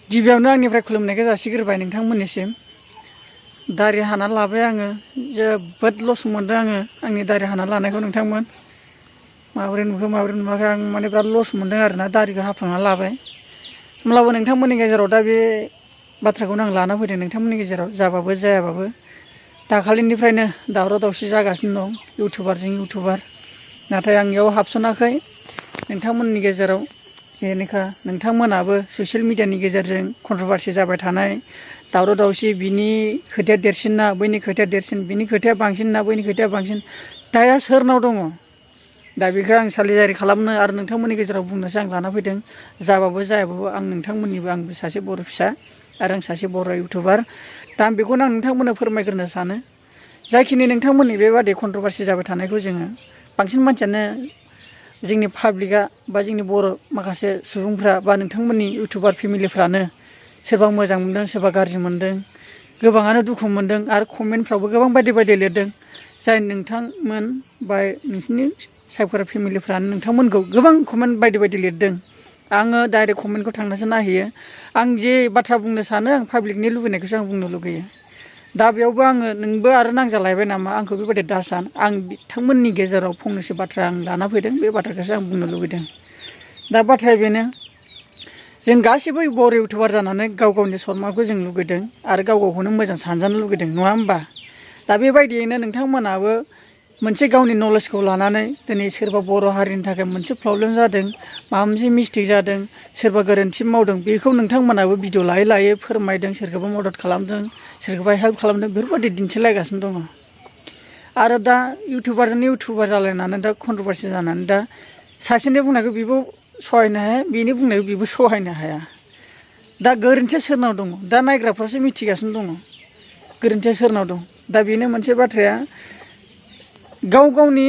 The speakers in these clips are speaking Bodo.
गिबियावनो आंनिफ्राय खुलुमनायखौ जासिग्रोबाय नोंथांमोननिसिम दारि हाना लाबाय आङो जोबोद लस मोनदों आङो आंनि दारि हाना लानायखौ नोंथांमोन माबोरै नुखो माबोरै नुवाखै आं माने बिराद लस मोनदों आरोना दारिखौ हाफ्लांना लाबाय होमब्लाबो नोंथांमोननि गेजेराव दा बे बाथ्राखौनो आं लाना फैदों नोंथांमोननि गेजेराव जाबाबो जायाबाबो दाखालिनिफ्रायनो दावराव दावसि जागासिनो दं इउटुबारजों इउटुबार नाथाय आं इयाव हाबसनाखै नोंथांमोननि गेजेराव जेनेखा नोंथांमोनाबो ससियेल मिडियानि गेजेरजों कन्ट्रभार्सि जाबाय थानाय दावराव दावसि बिनि खोथाया देरसिन ना बैनि खोथाया देरसिन बिनि खोथाया बांसिन ना बैनि खोथाया बांसिन दाया सोरनाव दङ दा बेखौ आं सालिजारि खालामनो आरो नोंथांमोननि गेजेराव बुंनोसो आं लाना फैदों जाबाबो जायाबाबो आं नोंथांमोननिबो आंबो सासे बर' फिसा आरो आं सासे बर' इउटुबार दा आं बेखौनो आं नोंथांमोननो फोरमायग्रोनो सानो जाखिनि नोंथांमोननि बेबादि कन्ट्रभार्सि जाबाय थानायखौ जोङो बांसिन मानसियानो जोंनि पाब्लिकआ बा जोंनि बर' माखासे सुबुंफ्रा बा नोंथांमोननि इउटुबार फेमिलिफ्रानो सोरबा मोजां मोनदों सोरबा गाज्रि मोनदों गोबाङानो दुखु मोनदों आरो कमेन्टफ्रावबो गोबां बायदि बायदि लिरदों जाय नोंथांमोन बा नोंसिनि सायफोर फेमिलिफ्रानो नोंथांमोनखौ गोबां कमेन्ट बायदि बायदि लिरदों आङो डाइरेक्ट कमेन्टखौ थांनासो नायहैयो आं जे बाथ्रा बुंनो सानो आं पाब्लिकनि लुबैनायखौसो आं बुंनो लुगैयो दा बेयावबो आङो नोंबो आरो नांजालायबाय नामा आंखौ बेबायदि दासान आं बिथांमोननि गेजेराव फंनैसो बाथ्रा आं लाना फैदों बे बाथ्राखौसो आं बुंनो लुबैदों दा बाथ्राया बेनो जों गासैबो बर' इउटुबार जानानै गाव गावनि सन्मानखौ जों लुगैदों आरो गाव गावखौनो मोजां सानजानो लुगैदों नङा होमबा दा बेबायदियैनो नोंथांमोनाबो मोनसे गावनि नलेजखौ लानानै दिनै सोरबा बर' हारिनि थाखाय मोनसे प्रब्लेम जादों माबा मोनसे मिस्टेक जादों सोरबा गोरोन्थि मावदों बेखौ नोंथांमोनाबो भिडिअ लायै लायै फोरमायदों सोरखौबा मदद खालामदों सोरखौबा हेल्प खालामदों बेफोरबायदि दिन्थिलायगासिनो दङ आरो दा इउटुबारजों इउटुबार जालायनानै दा कन्ट्रभार्सि जानानै दा सासेनि बुंनायखौ बेबो सहायनो हाया बेनि बुंनायखौ बेबो सहायनो हाया दा गोरोन्थिया सोरनाव दङ दा नायग्राफ्रासो मिथिगासिनो दङ गोरोन्थिया सोरनाव दं दा बेनो मोनसे बाथ्राया गाव गावनि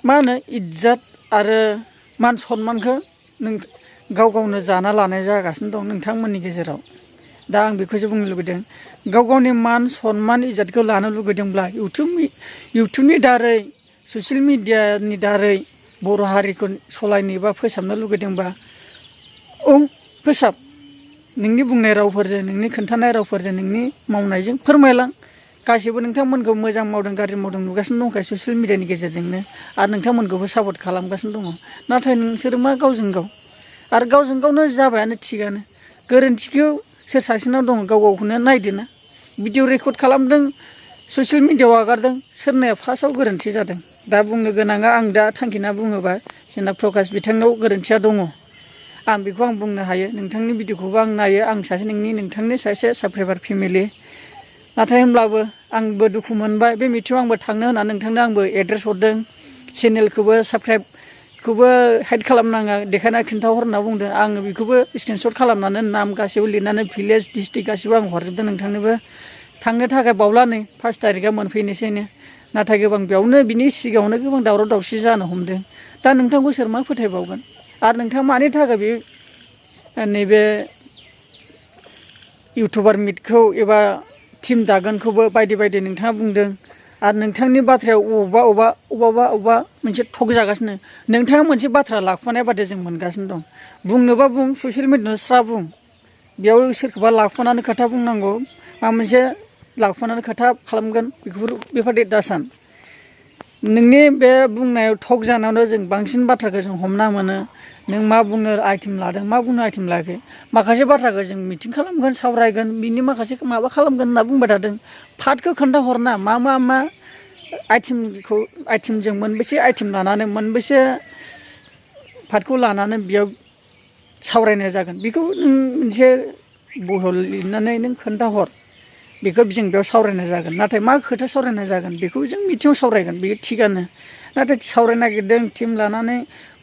मा होनो इज्जत आरो मान सन्मानखौ नों गाव गावनो जाना लानाय जागासिनो दं नोंथांमोननि गेजेराव दा आं बेखौसो बुंनो लुगैदों गाव गावनि मान सन्मान इज्जतखौ लानो लुगैदोंब्ला इउटुबनि दारै ससियेल मिडियानि दारै बर' हारिखौ सालायनो बा फोसाबनो लुगैदोंबा फोसाब नोंनि बुंनाय रावफोरजों नोंनि खोन्थानाय रावफोरजों नोंनि मावनायजों फोरमायलां गासैबो नोंथांमोनखौ मोजां मावदों गाज्रि मावदों नुगासिनो दंखायो ससियेल मिडियानि गेजेरजोंनो आरो नोंथांमोनखौबो सापर्ट खालामगासिनो दङ नाथाय नोंसोरो मा गावजों गाव आरो गावजों गावनो जाबायानो थिगानो गोरोन्थिखौ सोर सासेनाव दङ गाव गावखौनो नायदोना भिडिअ रेकर्ड खालामदों ससियेल मिडियाआव आगारदों सोरनिया फार्स्टआव गोरोन्थि जादों दा बुंनो गोनाङा आं दा थांखिना बुङोबा जोंना प्रकाश बिथांनाव गोरोन्थिया दङ आं बेखौ आं बुंनो हायो नोंथांनि भिडिअखौबो आं नायो आं सासे नोंथांनि सासे साबस्क्राइबार फेमिलि नाथाय होमब्लाबो आंबो दुखु मोनबाय बे मिटिङाव आंबो थांनो होननानै नोंथांनो आंबो एड्रेस हरदों चेनेलखौबो साबस्क्राइबखौबो हाइड खालामनाङा देखायना खिन्थाहर होनना बुंदों आङो बेखौबो स्क्रिनशट खालामनानै नाम गासैबो लिरनानै भिलेज डिस्ट्रिक्ट गासैबो आं हरजोबदों नोंथांनोबो थांनो थाखाय बावला नै 5 तारिखआ मोनफैनोसैनो नाथाय गोबां बेयावनो बिनि सिगाङावनो गोबां दावराव दावसि जानो हमदों दा नोंथांखौ सोर मा फोथायबावगोन आरो नोंथाङा मानि थाखाय बे नैबे इउटुबार मिटखौ एबा टिम दागोनखौबो बायदि बायदि नोंथाङा बुंदों आरो नोंथांनि बाथ्रायाव अबावबा मोनसे थक जागासिनो नोंथाङा मोनसे बाथ्रा लाखुमानाय बादि जों मोनगासिनो दं बुंनोबा बुं ससियेल मिडियायाव स्रा बुं बेयाव सोरखौबा लाखुमानानै खोथा बुंनांगौ माबा मोनसे लाखुमानानै खोथा खालामगोन बेफोरबायदि दासान नोंनि बे बुंनायाव थक जानायावनो जों बांसिन बाथ्राखौ जों हमना मोनो नों मा बुंनो आइटेम लादों मा बुंनो आइटेम लायाखै माखासे बाथ्राखौ जों मिटिं खालामगोन सावरायगोन बिनि माखासे माबा खालामगोन होनना बुंबाय थादों फार्टखौ खोन्थाहरना मा आइटेमजों मोनबेसे आइटेम लानानै मोनबेसे पार्टखौ लानानै बेयाव सावरायनाय जागोन बेखौ नों मोनसे बहल लिरनानै नों खोन्थाहर बेखौ जों बेयाव सावरायनाय जागोन नाथाय मा खोथा सावरायनाय जागोन बेखौ जों मिटिङाव सावरायगोन बेयो थिगानो नाथाय सावरायनो नागिरदों टिम लानानै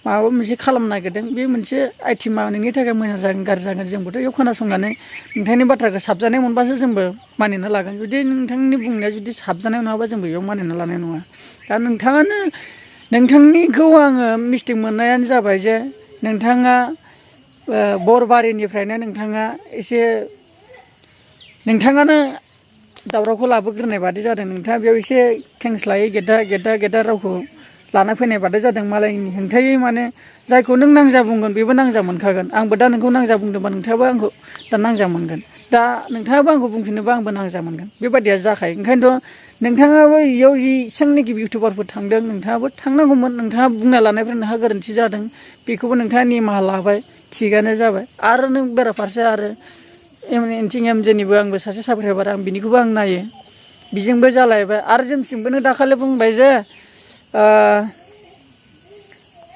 माबा मोनसे खालामनो नागिरदों बे मोनसे आइटेमा नोंनि थाखाय मोजां जागोन गाज्रि जागोन जोंबोथ' बेयाव खोनासंनानै नोंथांनि बाथ्राखौ साबजानाय मोनबासो जोंबो मानिना लागोन जुदि नोंथांनि बुंनाया जुदि साबजानाय नङाबा जोंबो बेयाव मानिना लानाय नङा दा नोंथांनिखौ आङो मिस्टेक मोननायानो जाबाय जे नोंथाङा बरबारिनिफ्रायनो नोंथाङा एसे नोंथाङानो दावरावखौ लाबोग्रोनाय बादि जादों नोंथाङा बेयाव एसे खेंस्लायै गेद्दा रावखौ लाना फैनाय बादि जादों मालायनि हेंथायै माने जायखौ नों नांजा बुंगोन बेबो नांजा मोनखागोन आंबो दा नोंखौ नांजा बुंदोंबा नोंथाङाबो आंखौ दा नांजा मोनगोन दा नोंथाङाबो आंखौ बुंफिनोबा आंबो नांजा मोनगोन बेबादिया जाखायो ओंखायनोथ' नोंथाङाबो इयाव जेसेबांनाखि इउटुबारफोर थांदों नोंथाङाबो थांनांगौमोन नोंथाङा बुंना लानायफ्रा नोंहा गोरोन्थि जादों बेखौबो नोंथाङा निमाहा लाबाय थिगानो जाबाय आरो नों बेराफारसे आरो एमजेनिबो आंबो सासे साबस्क्राइबार आं बिनिखौबो आं नायो बिजोंबो जालायबाय आरो जेम्सजोंबो नों दाखालि बुंबाय जे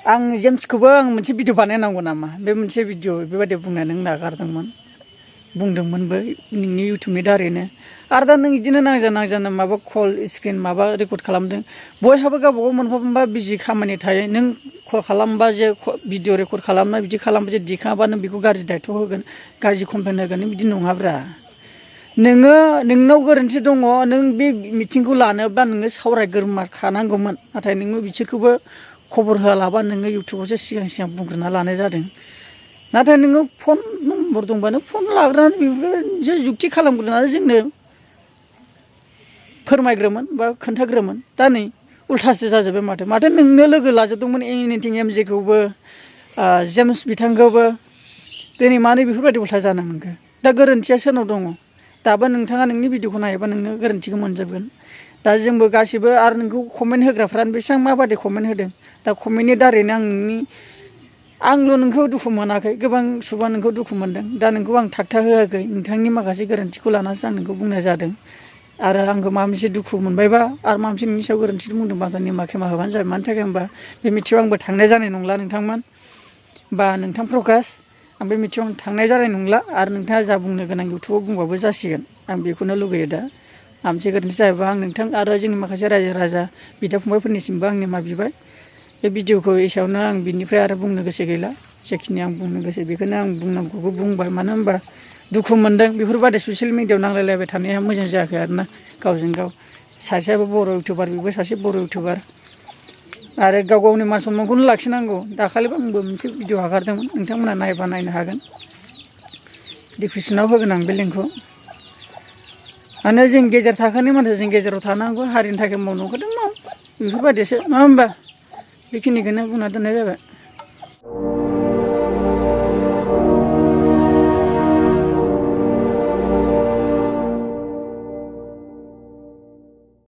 आं जेम्सखौबो आं मोनसे भिडिअ बानायनांगौ नामा बे मोनसे भिडिअ बेबायदि बुंनानै नों नागारदोंमोन बुंदोंमोनबो नोंनि इउटुबनि दारैनो आरो दा नों बिदिनो नांजा माबा कल स्क्रिन माबा रेकर्ड खालामदों बयहाबो गावबागाव मोनफा मोनफा बिजि खामानि थायो नों कल खालामबा जे भिडिअ रेकर्ड खालामना बिदि खालामबा जे दिखाङाबा नों बेखौ गाज्रि दायथ' होगोन गाज्रि कमप्लेन होगोन बिदि नङाब्रा नोङो नोंनाव गोरोन्थि दङ नों बे मिटिंखौ लानोबा नोङो सावरायग्रोमाखानांगौमोन नाथाय नोङो बिसोरखौबो खबर होआलाबा नोङो इउटुबावसो सिगां बुंग्रोना लानाय जादों नाथाय नोङो फन नम्बर दंबा नों फन लाग्रोनानै बेफोरजों जुक्ति खालामग्रोनानै जोंनो फोरमायग्रोमोन बा खोन्थाग्रोमोन दा नै उल्थासो जाजोब्बाय माथो नोंनो लोगो लाजोबदोंमोन एनिथिं एमजेखौबो जेम्स बिथांखौबो दिनै मानो बेफोरबायदि उल्था जानो मोनखो दा गोरोन्थिया सोरनाव दङ दाबो नोंथाङा नोंनि भिडिअखौ नायोबा नोङो गोरोन्थिखौ मोनजोबगोन दा जोंबो गासिबो आरो नोंखौ कमेन्ट होग्राफ्रानो बेसेबां माबादि कमेन्ट होदों दा कमेन्टनि दारैनो आंल' नोंखौ दुखु मोनाखै गोबां सुबुङा नोंखौ दुखु मोनदों दा नोंखौ आं थागथा होआखै नोंथांनि माखासे गोरोन्थिखौ लानानैसो आं नोंखौ बुंनाय जादों आरो आंखौ माबा मोनसे दुखु मोनबायबा आरो माबा मोनसे नोंनि सायाव गोरोन्थि बुंदोंबा आंखौ निमा खेमा होबानो जाबाय मानि थाखाय होनबा बे मिथिङाव आंबो थांनाय जानाय नंला नोंथांमोन बा नोंथां प्रकाश आं बे मिथिङाव थांनाय जानाय नंला आरो नोंथाङा जा बुंनो गोनां इउटुबाव बुंबाबो जासिगोन आं बेखौनो लुगैयो दा माबा मोनसे गोरोन्थि जायोबा आं नोंथां आरो जोंनि माखासे रायजो राजा बिदा फंबायफोरनिसिमबो आं निमा बिबाय बे भिडिअखौ एसेयावनो आं बिनिफ्राय आरो बुंनो गोसो गैला जेखिनि आं बुंनो गोसो बेखौनो आं बुंनांगौखौ बुंबाय मानो होनबा दुखु मोनदों बेफोरबायदि ससियेल मिडियायाव नांलायलायबाय थानाया मोजां जायाखै आरोना गावजों गाव सासेयाबो बर' इउटुबार बेबो सासे बर' इउटुबार आरो गाव गावनि मान सनमानखौनो लाखिनांगौ दाखालिबो आंबो मोनसे भिडिअ हगारदोंमोन नोंथांमोना नायबा नायनो हागोन डिसक्रिपसनाव होगोन आं बे लिंकखौ माने जों गेजेर थाखोनि मानसि जों गेजेराव थानांगौ हारिनि थाखाय मावनांगौ माव बेफोरबायदिसो नङा होमबा बेखिनिखौनो बुंना दोननाय जाबाय